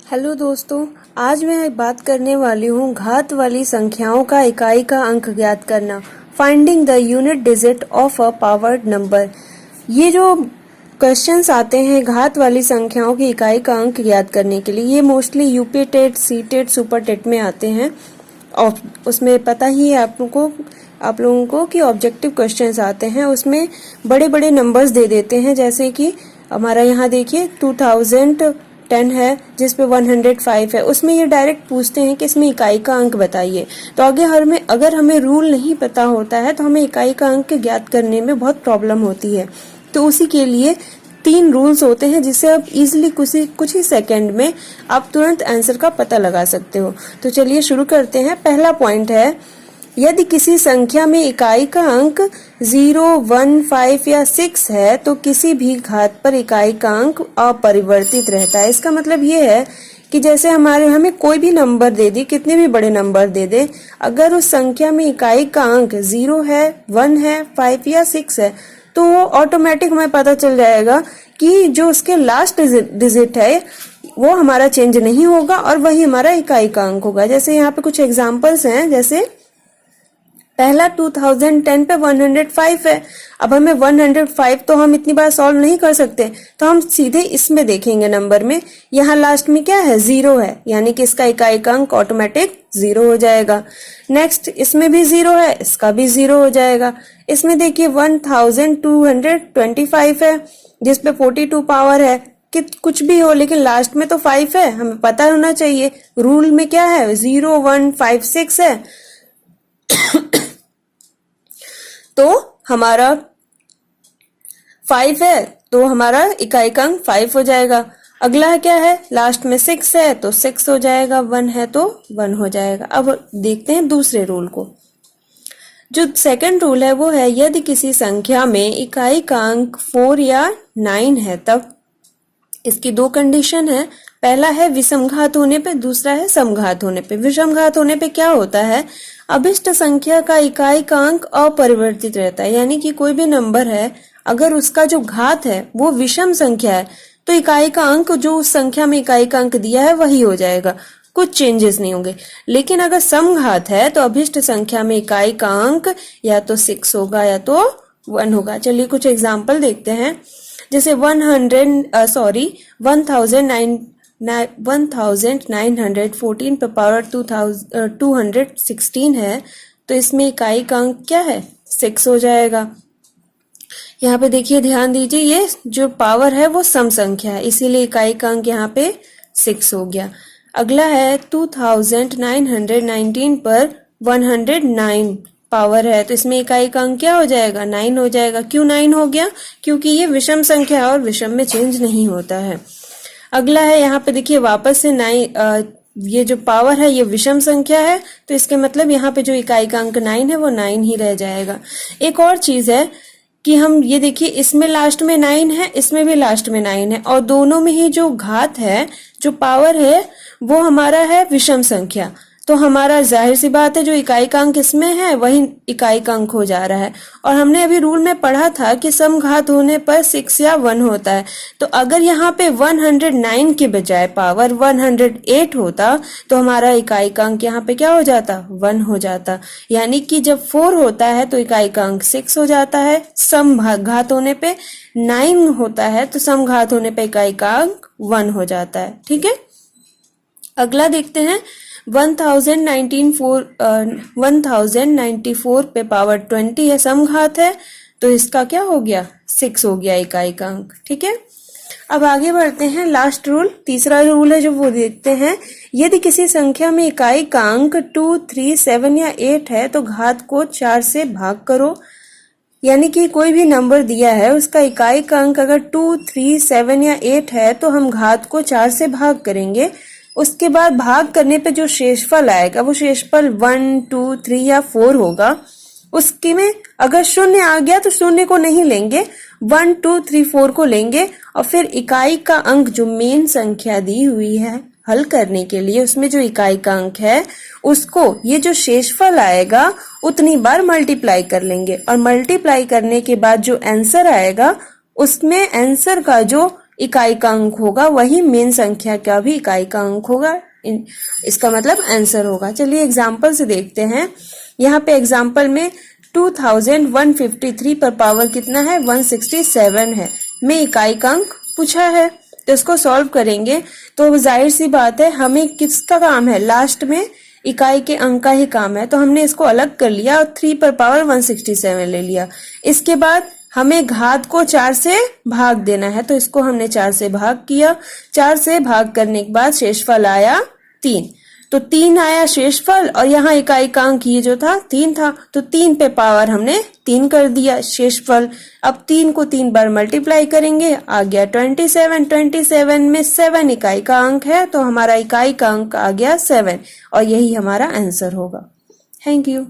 Hello दोस्तों, आज मैं बात करने वाली हूँ घात वाली संख्याओं का इकाई का अंक ज्ञात करना। Finding the unit digit of a powered number. ये जो क्वेश्चंस आते हैं घात वाली संख्याओं की इकाई का अंक ज्ञात करने के लिए, ये mostly UP TET, C TET, super TET में आते हैं। और उसमें पता ही है आप लोगों को कि ऑब्जेक्टिव क्वेश्चंस आते हैं, उसमें बड़े बड़े नंबर्स दे देते हैं। जैसे कि हमारा यहाँ देखिए 2010 है जिसपे 105 है, उसमें ये डायरेक्ट पूछते हैं कि इसमें इकाई का अंक बताइए। तो आगे अगर हमें रूल नहीं पता होता है तो हमें इकाई का अंक ज्ञात करने में बहुत प्रॉब्लम होती है। तो उसी के लिए 3 रूल्स होते हैं जिससे आप इजिली कुछ ही सेकंड में आप तुरंत आंसर का पता लगा सकते हो। तो चलिए शुरू करते हैं। पहला पॉइंट है, यदि किसी संख्या में इकाई का अंक 0, 1, 5 या 6 है तो किसी भी घात पर इकाई का अंक अपरिवर्तित रहता है। इसका मतलब ये है कि जैसे हमें कोई भी नंबर दे दी, कितने भी बड़े नंबर दे दे, अगर उस संख्या में इकाई का अंक 0 है, 1 है, 5 या 6 है तो वो ऑटोमेटिक हमें पता चल जाएगा कि जो उसके लास्ट डिजिट है वो हमारा चेंज नहीं होगा और वही हमारा इकाई का अंक होगा। जैसे यहाँ पे कुछ एग्जांपल्स हैं, जैसे पहला 2010 पे 105 है। अब हमें 105 तो हम इतनी बार सॉल्व नहीं कर सकते, तो हम सीधे इसमें देखेंगे नंबर में। यहाँ लास्ट में क्या है, 0 है, यानी कि इसका इकाई का अंक ऑटोमेटिक 0 हो जाएगा। नेक्स्ट इसमें भी 0 है, इसका भी 0 हो जाएगा। इसमें देखिए 1225 है जिसपे 42 पावर है, कि कुछ भी हो लेकिन लास्ट में तो 5 है, हमें पता होना चाहिए। रूल में क्या है, 0, 1, 5, 6 है तो हमारा 5 है तो हमारा इकाई का अंक 5 हो जाएगा। अगला क्या है, लास्ट में 6 है तो 6 हो जाएगा, 1 है तो 1 हो जाएगा। अब देखते हैं दूसरे रूल को। जो सेकंड रूल है वो है, यदि किसी संख्या में इकाई का अंक 4 या 9 है तब इसकी 2 कंडीशन है। पहला है विषमघात होने पे, दूसरा है समघात होने पे। विषमघात होने पे क्या होता है, अभिष्ट संख्या का इकाई का अंक अपरिवर्तित रहता है, यानी कि कोई भी नंबर है अगर उसका जो घात है वो विषम संख्या है तो इकाई का अंक जो उस संख्या में इकाई का अंक दिया है वही हो जाएगा, कुछ चेंजेस नहीं होंगे। लेकिन अगर समघात है तो अभिष्ट संख्या में इकाई का अंक या तो 6 होगा या तो 1 होगा। चलिए कुछ एग्जाम्पल देखते हैं। जैसे 1914 पे पावर 216 है तो इसमें इकाई का अंक क्या है, 6 हो जाएगा। यहाँ पे देखिए, ध्यान दीजिए, ये जो पावर है वो सम संख्या है, इसीलिए इकाई का अंक यहाँ पे 6 हो गया। अगला है 2919 पर 109 पावर है तो इसमें इकाई का अंक क्या हो जाएगा, 9 हो जाएगा। क्यों 9 हो गया, क्योंकि ये विषम संख्या है और विषम में चेंज नहीं होता है। अगला है, यहाँ पे देखिए वापस से 9, ये जो पावर है ये विषम संख्या है तो इसके मतलब यहाँ पे जो इकाई का अंक 9 है वो 9 ही रह जाएगा। एक और चीज है कि हम ये देखिए, इसमें लास्ट में 9 है, इसमें भी लास्ट में 9 है और दोनों में ही जो घात है, जो पावर है वो हमारा है विषम संख्या। तो हमारा जाहिर सी बात है जो इकाई का अंक इसमें है वही इकाई का अंक हो जा रहा है। और हमने अभी रूल में पढ़ा था कि समघात होने पर 6 या 1 होता है। तो अगर यहाँ पे 109 के बजाय पावर 108 होता तो हमारा इकाई का अंक यहाँ पे क्या हो जाता, 1 हो जाता। यानी कि जब 4 होता है तो इकाई का अंक 6 हो जाता है, समघात होने पे 9 होता है तो समघात होने पे इकाई का अंक 1 हो जाता है। ठीक है, अगला देखते हैं। 1094 पे पावर 20 है, समघात है तो इसका क्या हो गया, 6 हो गया इकाई का अंक। ठीक है, अब आगे बढ़ते हैं। लास्ट रूल, तीसरा रूल है जो वो देखते हैं। यदि किसी संख्या में इकाई का अंक 2, 3, 7 या 8 है तो घात को 4 से भाग करो। यानी कि कोई भी नंबर दिया है उसका इकाई का अंक अगर 2, 3, 7 या 8 है तो हम घात को 4 से भाग करेंगे। उसके बाद भाग करने पे जो शेषफल आएगा वो शेषफल 1, 2, 3 या 4 होगा। उसके में अगर शून्य आ गया तो शून्य को नहीं लेंगे, 1, 2, 3, 4 को लेंगे और फिर इकाई का अंक जो मेन संख्या दी हुई है हल करने के लिए उसमें जो इकाई का अंक है उसको ये जो शेषफल आएगा उतनी बार मल्टीप्लाई कर लेंगे और मल्टीप्लाई करने के बाद जो आंसर आएगा उसमें आंसर का जो इकाई का अंक होगा वही मेन संख्या का भी इकाई का अंक होगा। इसका मतलब आंसर होगा। चलिए एग्जाम्पल से देखते हैं। यहाँ पे एग्जाम्पल में 2153 पर पावर कितना है 167 है, में इकाई का अंक पूछा है, तो इसको सॉल्व करेंगे। तो जाहिर सी बात है हमें किसका काम है, लास्ट में इकाई के अंक का ही काम है, तो हमने इसको अलग कर लिया और 3 पर पावर 167 ले लिया। इसके बाद हमें घात को 4 से भाग देना है, तो इसको हमने 4 से भाग किया। 4 से भाग करने के बाद शेषफल आया 3, तो 3 आया शेषफल, और यहाँ इकाई का अंक ये जो था 3 था, तो 3 पे पावर हमने 3 कर दिया शेषफल। अब 3 को 3 बार मल्टीप्लाई करेंगे, आ गया 27। 27 में 7 इकाई का अंक है, तो हमारा इकाई का अंक आ गया 7, और यही हमारा आंसर होगा। Thank you.